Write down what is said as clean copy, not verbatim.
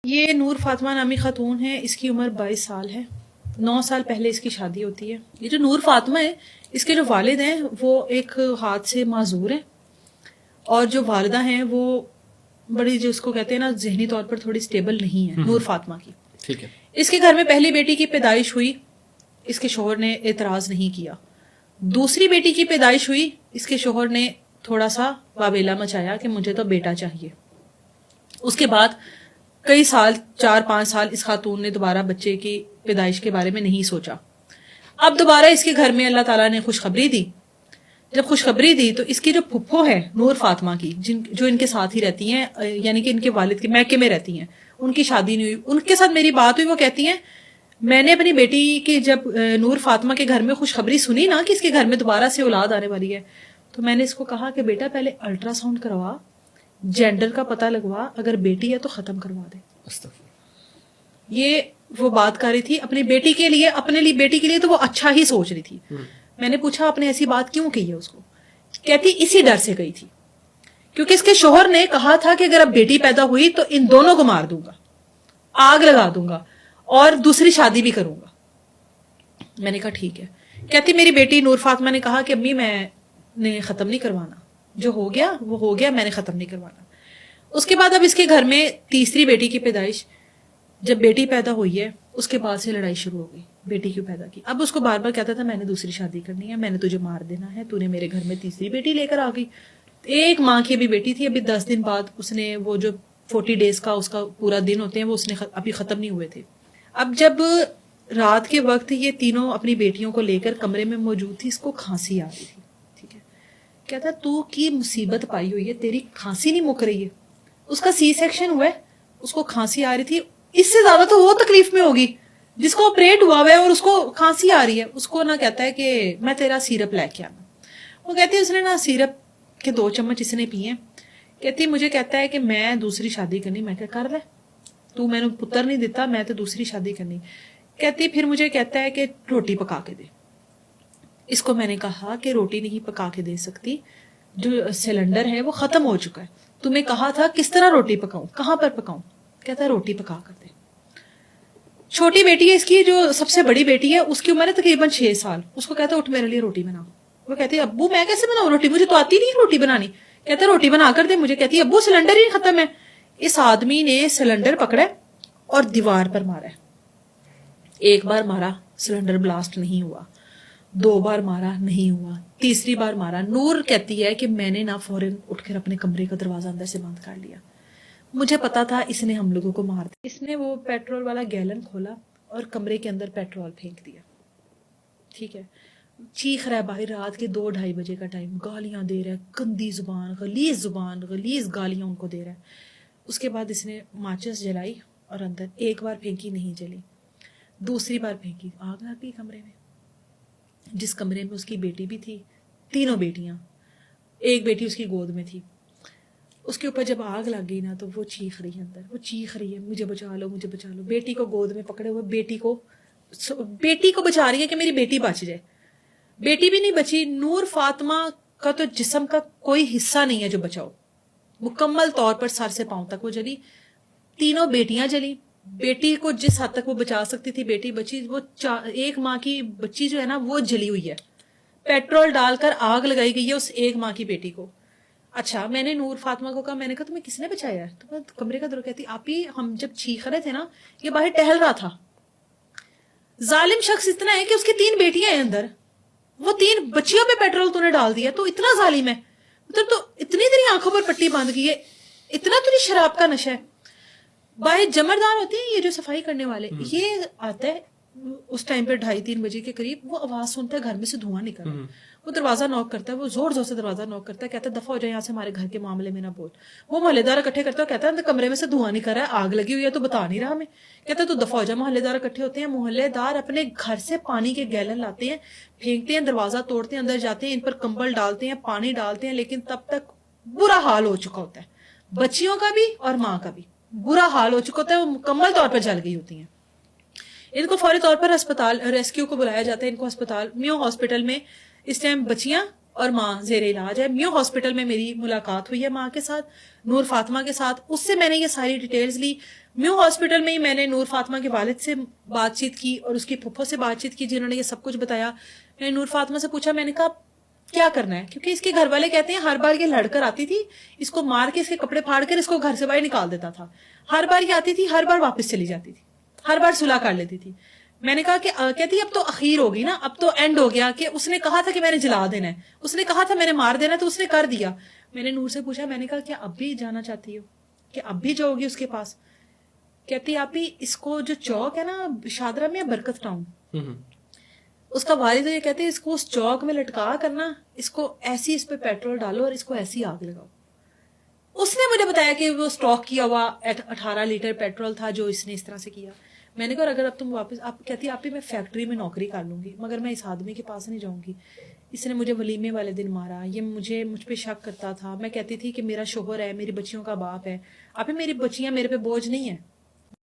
یہ نور فاطمہ نامی خاتون ہے، اس کی عمر 22 سال ہے. 9 سال پہلے اس کی شادی ہوتی ہے. یہ جو نور فاطمہ ہے اس کے جو والد ہیں وہ ایک ہاتھ سے معذور ہیں، اور جو والدہ ہیں وہ بڑی جو اس کو کہتے ہیں نا ذہنی طور پر تھوڑی سٹیبل نہیں ہے نور فاطمہ کی. ٹھیک ہے. اس کے گھر میں پہلی بیٹی کی پیدائش ہوئی، اس کے شوہر نے اعتراض نہیں کیا. دوسری بیٹی کی پیدائش ہوئی، اس کے شوہر نے تھوڑا سا واویلا مچایا کہ مجھے تو بیٹا چاہیے. اس کے بعد کئی سال 4-5 سال اس خاتون نے دوبارہ بچے کی پیدائش کے بارے میں نہیں سوچا. اب دوبارہ اس کے گھر میں اللہ تعالیٰ نے خوشخبری دی. جب خوشخبری دی تو اس کی جو پھپھو ہے نور فاطمہ کی، جو ان کے ساتھ ہی رہتی ہیں، یعنی کہ ان کے والد کے میکے میں رہتی ہیں، ان کی شادی نہیں ہوئی. ان کے ساتھ میری بات ہوئی، وہ کہتی ہیں میں نے اپنی بیٹی کی جب نور فاطمہ کے گھر میں خوشخبری سنی نا کہ اس کے گھر میں دوبارہ سے اولاد آنے والی ہے، تو میں نے اس کو کہا کہ بیٹا پہلے الٹرا ساؤنڈ کروا، جینڈر کا پتہ لگوا، اگر بیٹی ہے تو ختم کروا دے. یہ وہ بات کر رہی تھی اپنی بیٹی کے لیے، اپنے لیے بیٹی کے لیے تو وہ اچھا ہی سوچ رہی تھی. میں نے پوچھا آپ نے ایسی بات کیوں کہی ہے اس کو؟ کہتی اسی ڈر سے گئی تھی کیونکہ اس کے شوہر نے کہا تھا کہ اگر اب بیٹی پیدا ہوئی تو ان دونوں کو مار دوں گا، آگ لگا دوں گا اور دوسری شادی بھی کروں گا. میں نے کہا ٹھیک ہے. کہتی میری بیٹی نور فاطمہ نے کہا کہ امی میں نے ختم نہیں کروانا، جو ہو گیا وہ ہو گیا، میں نے ختم نہیں کروانا. اس کے بعد اب اس کے گھر میں تیسری بیٹی کی پیدائش، جب بیٹی پیدا ہوئی ہے اس کے بعد سے لڑائی شروع ہو گئی. بیٹی کیوں پیدا کی؟ اب اس کو بار بار کہتا تھا میں نے دوسری شادی کرنی ہے، میں نے تجھے مار دینا ہے، تو نے میرے گھر میں تیسری بیٹی لے کر آ گئی. ایک ماں کی ابھی بیٹی تھی، ابھی 10 دن بعد اس نے وہ جو 40 days کا اس کا پورا دن ہوتے ہیں وہ اس نے ابھی ختم نہیں ہوئے تھے. اب جب رات کے وقت یہ تینوں اپنی بیٹیوں کو لے کر کمرے میں موجود تھی، اس کو کھانسی آ رہی تھی. ٹھیک ہے. کہتا تو کی مصیبت پائی ہوئی ہے، تیری کھانسی نہیں مک رہی ہے. اس کا سی سیکشن ہوا ہے، اس کو کھانسی آ رہی تھی. اس سے زیادہ تو وہ تکلیف میں ہوگی جس کو آپریٹ ہوا ہے اور اس کو کھانسی آ رہی ہے. اس کو نہ کہتا ہے کہ میں تیرا سیرپ لے کے آنا. وہ کہتی ہے اس نے نا سیرپ کے 2 چمچ اس نے پیے. کہتی مجھے کہتا ہے کہ میں دوسری شادی کرنی. میں کیا کر رہا ہے تو میں نے پتر نہیں دیتا، میں تو دوسری شادی کرنی. کہتی پھر مجھے کہتا ہے کہ روٹی پکا کے دے. اس کو میں نے کہا کہ روٹی نہیں پکا کے دے سکتی، جو سلنڈر ہے وہ ختم ہو چکا ہے. تمہیں کہا تھا کس طرح روٹی پکاؤں، کہاں پر پکاؤں؟ کہتا ہے روٹی پکا کر دے. چھوٹی بیٹی ہے اس کی، جو سب سے بڑی بیٹی ہے اس کی عمر ہے تقریباً 6 سال. اس کو کہتا ہے اٹھ میرے لیے روٹی بناؤ. وہ کہتی ہے ابو میں کیسے بناؤں روٹی، مجھے تو آتی نہیں روٹی بنانی. کہتا ہے روٹی بنا کر دے مجھے. کہتی ہے ابو سلنڈر ہی ختم ہے. اس آدمی نے سلنڈر پکڑا اور دیوار پر مارا ہے. 1 بار مارا سلنڈر بلاسٹ نہیں ہوا، 2 بار مارا نہیں ہوا، تیسری بار مارا. نور کہتی ہے کہ میں نے نا فوراً اٹھ کر اپنے کمرے کا دروازہ اندر سے بند کر لیا. مجھے پتا تھا اس نے ہم لوگوں کو مار دیا. اس نے وہ پیٹرول والا گیلن کھولا اور کمرے کے اندر پیٹرول پھینک دیا. ٹھیک ہے. چیخ رہا ہے باہر، رات کے 2-2:30 بجے کا ٹائم، گالیاں دے رہا ہے، گندی زبان، غلیظ گالیاں ان کو دے رہا ہے. اس کے بعد اس نے ماچس جلائی اور اندر 1 بار پھینکی نہیں جلی، دوسری بار پھینکی، آگ لگ گئی کمرے میں. جس کمرے میں اس کی بیٹی بھی تھی، تینوں بیٹیاں، ایک بیٹی اس کی گود میں تھی. اس کے اوپر جب آگ لگ گئی نا تو وہ چیخ رہی ہے اندر، وہ چیخ رہی ہے مجھے بچا لو مجھے بچا لو. بیٹی کو گود میں پکڑے ہوئے بیٹی کو بچا رہی ہے کہ میری بیٹی بچ جائے. بیٹی بھی نہیں بچی. نور فاطمہ کا تو جسم کا کوئی حصہ نہیں ہے جو بچاؤ، مکمل طور پر سر سے پاؤں تک وہ جلی. تینوں بیٹیاں جلی. بیٹی کو جس حد تک وہ بچا سکتی تھی بیٹی بچی. وہ 1 ماہ کی بچی جو ہے نا وہ جلی ہوئی ہے. پیٹرول ڈال کر آگ لگائی گئی ہے اس 1 ماہ کی بیٹی کو. اچھا میں نے نور فاطمہ کو کہا، میں نے کہا تمہیں کس نے بچایا ہے؟ تو کمرے کا در. کہتی آپ ہی، ہم جب چیخ رہے تھے نا یہ باہر ٹہل رہا تھا. ظالم شخص اتنا ہے کہ اس کی 3 بیٹیاں ہیں اندر، وہ 3 بچیوں پہ پیٹرول تو نے ڈال دیا، تو اتنا ظالم ہے. مطلب تو اتنی تیری آنکھوں پر پٹی باندھ گئی ہے، اتنا تیری شراب کا نشہ ہے. باہر جمردار ہوتے ہیں یہ جو صفائی کرنے والے، یہ آتا ہے اس ٹائم پہ 2:30-3 بجے کے قریب، وہ آواز سنتا ہے گھر میں سے دھواں نکل رہا ہے. وہ دروازہ نوک کرتا ہے، وہ زور زور سے دروازہ نوک کرتا ہے، کہتا ہے دفعہ ہو جائے یہاں سے، ہمارے گھر کے معاملے میں نہ بول. وہ محلے دار اکٹھے کرتا ہے، کہتا ہے کمرے میں سے دھواں نکل رہا ہے، آگ لگی ہوئی ہے تو بتا نہیں رہا ہمیں. کہتا ہے تو دفعہ ہو جائے. محلے دار اکٹھے ہوتے ہیں، محلے دار اپنے گھر سے پانی کے گیلن لاتے ہیں، پھینکتے ہیں، دروازہ توڑتے ہیں، اندر جاتے ہیں، ان پر کمبل ڈالتے ہیں، پانی ڈالتے ہیں، لیکن تب تک برا حال ہو چکا ہوتا ہے بچیوں کا بھی اور ماں کا بھی. برا حال ہو چکا ہوتا ہے، وہ مکمل طور پر جل گئی ہوتی ہیں. ان کو فوری طور پر ہسپتال ریسکیو کو بلایا جاتا ہے. ان کو ہسپتال میو ہاسپٹل میں اس ٹائم بچیاں اور ماں زیر علاج ہے. میو ہاسپٹل میں میری ملاقات ہوئی ہے ماں کے ساتھ, نور فاطمہ کے ساتھ. اس سے میں نے یہ ساری ڈیٹیلز لی. میو ہاسپٹل میں ہی میں نے نور فاطمہ کے والد سے بات چیت کی اور اس کی پھپھو سے بات چیت کی, جنہوں نے یہ سب کچھ بتایا. میں نے نور فاطمہ سے پوچھا, میں نے کہا کیا کرنا ہے, کیونکہ اس کے گھر والے کہتے ہیں ہر بار یہ لڑ کر آتی تھی, اس کو مار کے اس کے کپڑے پھاڑ کر اس کو گھر سے باہر نکال دیتا تھا. ہر بار یہ آتی تھی, ہر بار واپس چلی جاتی تھی, ہر بار صلح کر لیتی تھی. میں نے کہا کہ کہتی اب تو اخیر ہوگی نا, اب تو اینڈ ہو گیا, کہ اس نے کہا تھا کہ میں نے جلا دینا ہے, اس نے کہا تھا میں نے مار دینا, تو اس نے کر دیا. میں نے نور سے پوچھا, میں نے کہا کیا اب بھی جانا چاہتی ہو, کہ اب بھی جاؤ گی اس کے پاس؟ کہتی آپ ہی اس کو جو چوک ہے نا شادرہ میں برکت ٹاؤن, اس کا والد یہ کہتے ہیں اس کو اس چوک میں لٹکا کرنا, اس کو ایسی اس پہ پیٹرول ڈالو اور اس کو ایسی آگ لگاؤ. اس نے مجھے بتایا کہ وہ اسٹاک کیا ہوا 18 لیٹر پیٹرول تھا جو اس نے اس طرح سے کیا. میں نے کہا اگر اب تم واپس, آپ کہتی آپ ہی میں فیکٹری میں نوکری کر لوں گی, مگر میں اس آدمی کے پاس نہیں جاؤں گی, اس نے مجھے ولیمے والے دن مارا, یہ مجھ پہ شک کرتا تھا. میں کہتی تھی کہ میرا شوہر ہے, میری بچیوں کا باپ ہے, آپ ہی میری بچیاں میرے پہ بوجھ نہیں ہے,